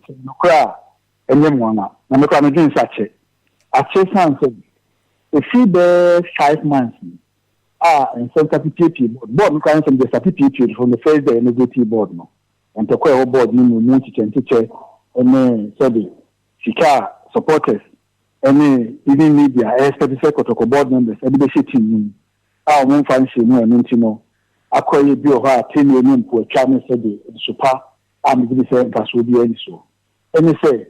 no cry, and then one. I'm not going to do such a. I say something. If you there 5 months, and some PPP board, can from the PPP from the first day, and the board no. And to call board, you know, teacher, and sorry, Shika supporters, and even media, especially Kotoko board members, and the team. I won't find you no, and you know, I call you be a 10 million for a child, said the super, I'm going to say, pass will be any so. And they say,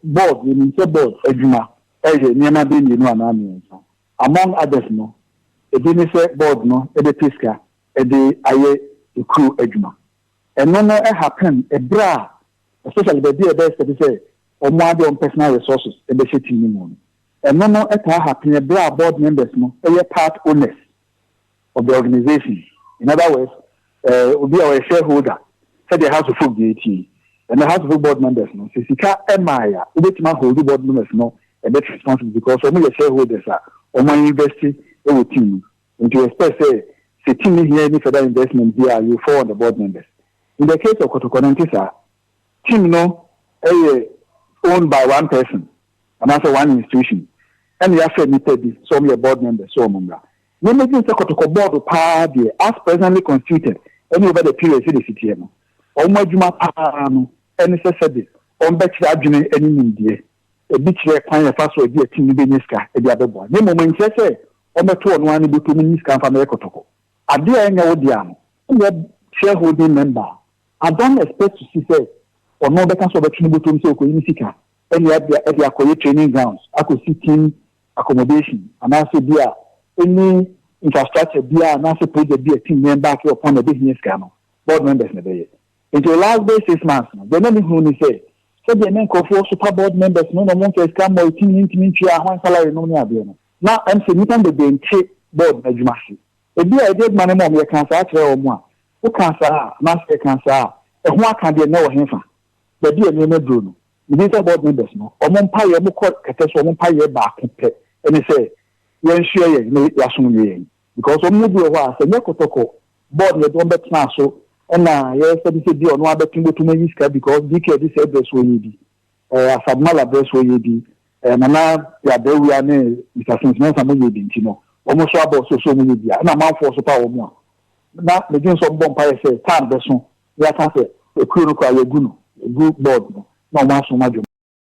board, you mean, board, Eduma, never been, you know, an army. Among others, no, a business board, no, a pisca, a day, a crew, Eduma. And no, it happened, a bra, especially the dear best, they say, or more than personal resources, a basic team. And no, it happened, a bra board members, no, a part owners of the organization. In other words, will be our shareholder, said the House of Folk DAT, and the House of Folk board members, no, so Sika Emaya, hold board members, no, a bit responsible because only the shareholders are, or my university, they will team. And to expect, say, team here, any further investment here, you fall on the board members. In the case of Kotoko, team, no, owned by one person, and also one institution, and the affair needed some of your board members, so Munga. We make this Kotoko board party as presently constituted any over the period of the city. Or my Juma Pano, and necessary, on Betty Adjunay, any media, a beach there, kind of fast with the team Beniska, and the other boy. No moment, say, on the 2 and 1 between Niska from Kotoko. I dear no diam, shareholding member. I don't expect to see, say, or no better so the Trinity so Koinisika, any at the training grounds. I could see team accommodation, and I said, dear. Any infrastructure be a massive project be a team member upon the business scandal. Board members never yet. Into the last day 6 months, the many who say, so the men call for super board members, no one can scam or team one salary no near. Now I'm saying the being cheap board measure. If you are dead man among your cancer or more, who cancer, master cancer, and what can be no him? The dear name of Bruno. These are board members, no, or one pie, or more catastrophe, pie back, and they say, you share your because only the was a Kotoko board with one bet now so and yes, this is the one betting to make because DK this address will be a submal address will be and now there we are Mr. Simpson family Bintino almost about social media and a mouth for super more. Now the Jones of Bompire say time person we are a crew a good board no one so much.